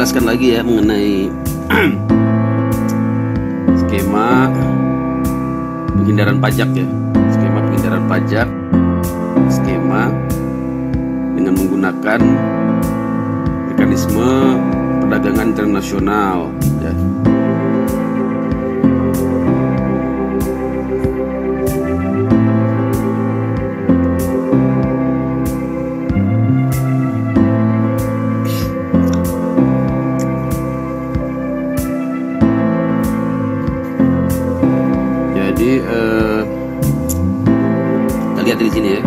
jelaskan lagi ya mengenai skema penghindaran pajak ya. Skema penghindaran pajak, skema dengan menggunakan mekanisme perdagangan internasional ya. Jadi kita lihat di sini ya.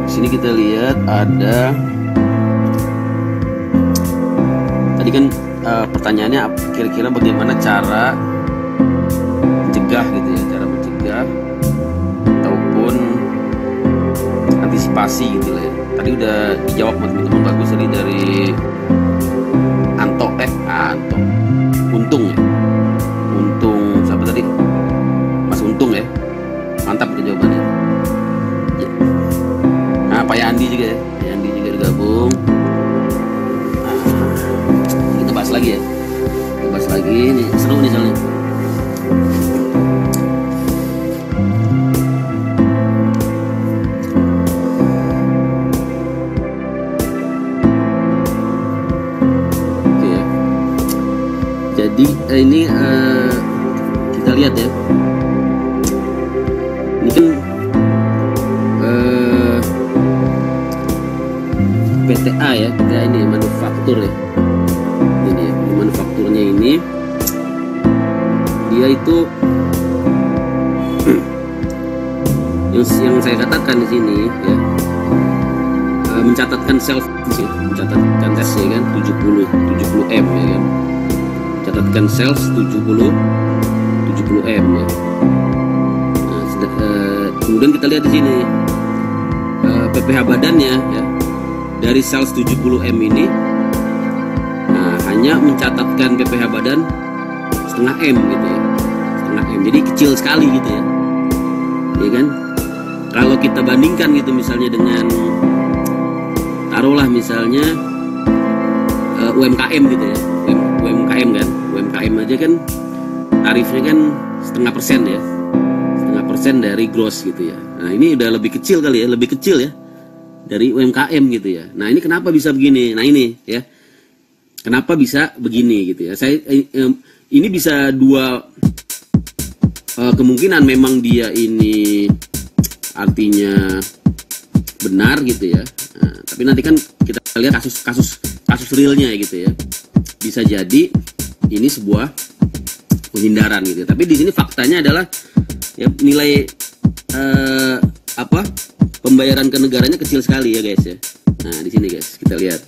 Sini kita lihat ada tadi kan pertanyaannya kira-kira bagaimana cara mencegah gitu ya, cara mencegah ataupun antisipasi gitu lah ya. Tadi udah dijawab teman-teman, bagus tadi dari Anto Untung ya. Untung siapa tadi? Mas Untung ya. Mantap itu jawabannya. Ya. Nah, Pak Yandi juga ya. Pak Yandi juga bergabung. Nah, kita bahas lagi ya. Kita bahas lagi. Ini seru nih soalnya. Jadi ini kita lihat ya, ini kan PTA ya, PTA ini manufaktur ya, ini ya, manufakturnya ini dia itu yang saya katakan di sini ya, mencatatkan sales ya, mencatatkan sales ya kan 70 M ya kan. Catatkan sales 70 M ya. Nah, kemudian kita lihat di sini PPh badannya ya, dari sales 70 M ini hanya mencatatkan PPh badan setengah M gitu ya, setengah M, jadi kecil sekali gitu ya, ya kan. Kalau kita bandingkan gitu misalnya dengan taruhlah misalnya UMKM gitu ya, UMKM kan, UMKM aja kan tarifnya kan 0,5% ya, 0,5% dari gross gitu ya. Nah ini udah lebih kecil kali ya, lebih kecil ya dari UMKM gitu ya. Nah ini kenapa bisa begini? Nah ini ya, kenapa bisa begini gitu ya. Saya ini bisa dua kemungkinan, memang dia ini artinya benar gitu ya. Nah, tapi nanti kan kita lihat kasus realnya gitu ya. Bisa jadi ini sebuah penghindaran gitu. Tapi di sini faktanya adalah ya, nilai pembayaran ke negaranya kecil sekali ya guys ya. Nah di sini guys kita lihat.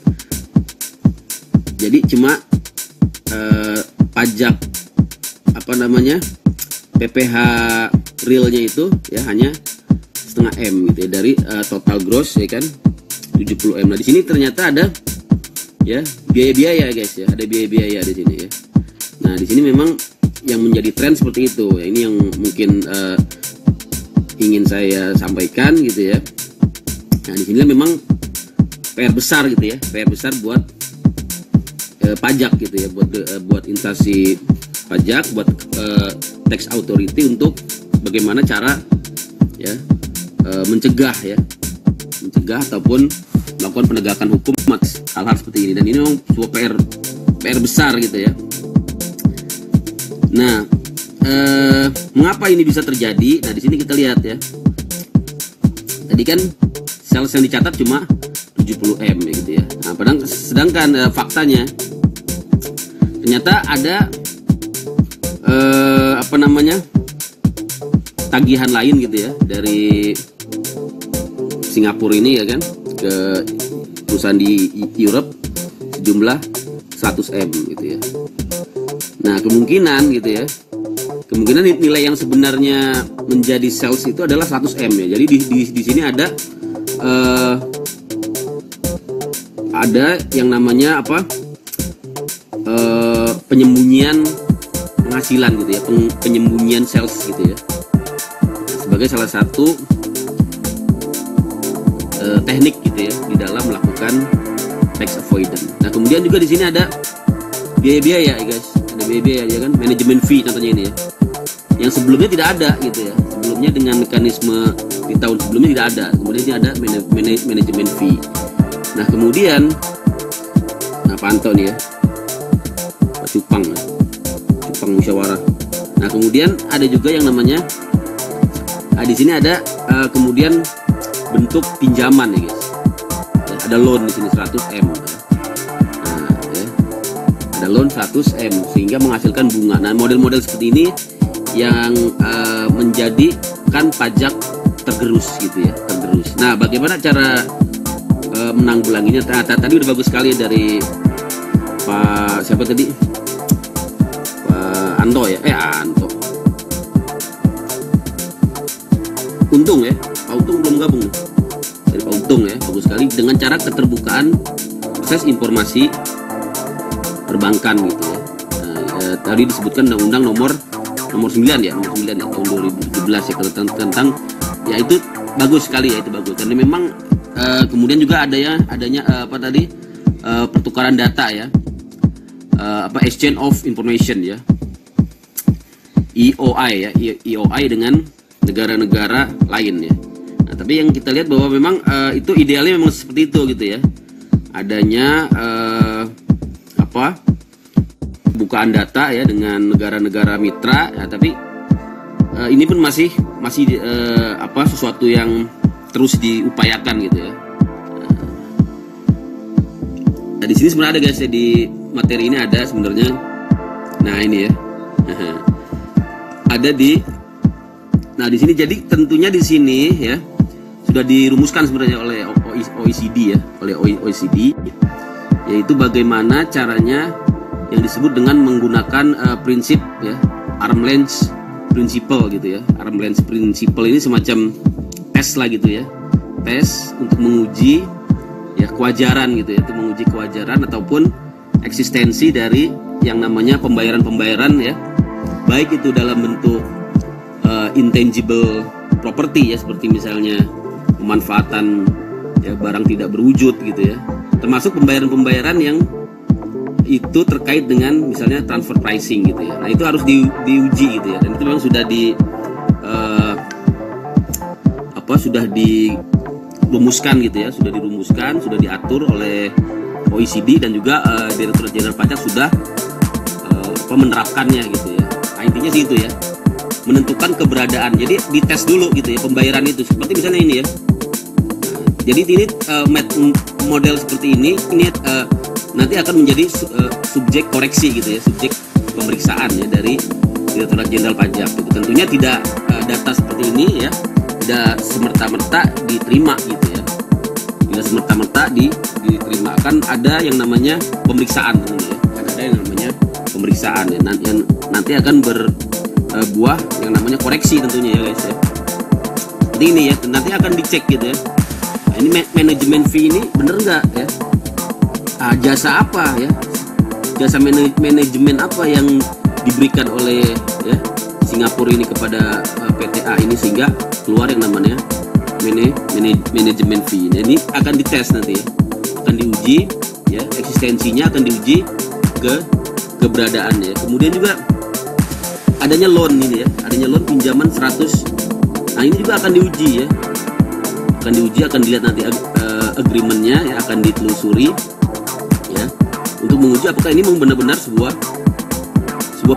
Jadi cuma pajak PPh realnya itu ya hanya setengah M gitu ya dari total gross ya kan 70 M. Nah di sini ternyata ada ya biaya-biaya guys ya, ada biaya-biaya di sini ya. Nah di sini memang yang menjadi tren seperti itu ya, ini yang mungkin ingin saya sampaikan gitu ya. Nah di sini memang PR besar gitu ya, PR besar buat pajak gitu ya, buat instansi pajak, buat tax authority untuk bagaimana cara ya mencegah ataupun melakukan penegakan hukum hal-hal seperti ini. Dan ini memang sebuah PR besar gitu ya. Nah, mengapa ini bisa terjadi? Nah, di sini kita lihat ya. Tadi kan sales yang dicatat cuma 70 M ya, gitu ya. Nah, sedangkan faktanya ternyata ada tagihan lain gitu ya dari Singapura ini ya kan ke perusahaan di Europe sejumlah 100 M gitu ya. Nah kemungkinan gitu ya, kemungkinan nilai yang sebenarnya menjadi sales itu adalah 100 M ya. Jadi di sini ada yang namanya penyembunyian penghasilan gitu ya, penyembunyian sales gitu ya, sebagai salah satu teknik gitu ya di dalam melakukan tax avoidance. Nah kemudian juga di sini ada biaya-biaya ya guys, ada biaya-biaya ya kan, manajemen fee contohnya ini ya, yang sebelumnya tidak ada gitu ya, sebelumnya dengan mekanisme di tahun sebelumnya tidak ada, kemudian ini ada manajemen fee. Nah kemudian, nah pantau nih ya, cupang musyawarah. Nah kemudian ada juga yang namanya, di sini ada kemudian bentuk pinjaman ya guys, ya, ada loan di sini 100M. Nah, ya, ada loan 100M sehingga menghasilkan bunga. Nah model-model seperti ini yang menjadikan pajak tergerus gitu ya, tergerus. Nah bagaimana cara menanggulanginya? Tadi udah bagus sekali dari Pak siapa tadi, Pak Anto ya, Anto Untung ya, Pak Untung belum gabung nih. Dari Pak Untung ya, bagus sekali dengan cara keterbukaan proses informasi perbankan gitu ya. Tadi disebutkan undang-undang nomor 9 ya, nomor 9 ya tahun 2017 ya tentang ya, itu bagus sekali ya, itu bagus karena memang kemudian juga adanya pertukaran data ya, exchange of information ya, EOI ya, EOI dengan negara-negara lain ya. Nah, tapi yang kita lihat bahwa memang itu idealnya memang seperti itu gitu ya, adanya bukaan data ya dengan negara-negara mitra ya, tapi ini pun masih sesuatu yang terus diupayakan gitu ya. Nah, di sini sebenarnya ada guys ya, di materi ini ada sebenarnya. Nah ini ya, ada di sini. Jadi tentunya di sini ya sudah dirumuskan sebenarnya oleh OECD ya, oleh OECD, yaitu bagaimana caranya yang disebut dengan menggunakan prinsip ya, arm's length principle gitu ya. Arm's length principle ini semacam tes lah gitu ya, tes untuk menguji ya kewajaran gitu ya, untuk menguji kewajaran ataupun eksistensi dari yang namanya pembayaran ya, baik itu dalam bentuk intangible property ya, seperti misalnya pemanfaatan ya barang tidak berwujud gitu ya, termasuk pembayaran yang itu terkait dengan misalnya transfer pricing gitu ya. Nah itu harus diuji gitu ya, dan itu memang sudah dirumuskan gitu ya, sudah diatur oleh OECD dan juga Direktorat Jenderal Pajak sudah menerapkannya gitu ya. Nah intinya sih itu ya, menentukan keberadaan. Jadi dites dulu gitu ya pembayaran itu, seperti misalnya ini ya. Jadi ini model seperti ini nanti akan menjadi subjek koreksi gitu ya, subjek pemeriksaan ya dari Direktorat Jenderal Pajak gitu. Tentunya tidak data seperti ini ya tidak semerta-merta diterima gitu ya, tidak semerta-merta diterima, akan ada yang namanya pemeriksaan tentunya ya. Ada yang namanya pemeriksaan ya, nanti akan berbuah yang namanya koreksi tentunya ya guys ya. Jadi ini ya, nanti akan dicek gitu ya. Nah, ini manajemen fee ini bener nggak ya? Jasa apa ya, jasa manajemen apa yang diberikan oleh ya Singapura ini kepada PTA ini sehingga keluar yang namanya manajemen fee. Nah, ini akan dites nanti ya, akan diuji ya, eksistensinya akan diuji keberadaannya. Kemudian juga adanya loan ini ya, adanya loan pinjaman 100. Nah ini juga akan diuji ya, akan dilihat nanti agreementnya ya, akan ditelusuri ya, untuk menguji apakah ini memang benar-benar sebuah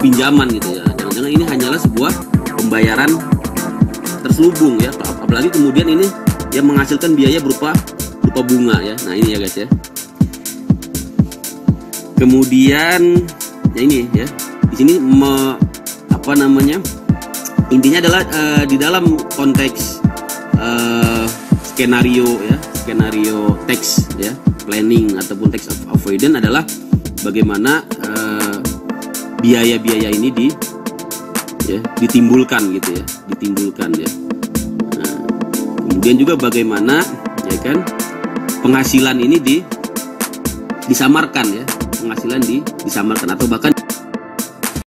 pinjaman gitu ya. Jangan-jangan ini hanyalah sebuah pembayaran terselubung ya, apalagi kemudian ini yang menghasilkan biaya berupa bunga ya. Nah ini ya guys ya. Kemudian ya ini ya, di sini intinya adalah di dalam konteks skenario tax ya, planning ataupun tax avoidance adalah bagaimana biaya-biaya ini ditimbulkan gitu ya, Nah, kemudian juga bagaimana ya kan penghasilan ini disamarkan ya, disamarkan atau bahkan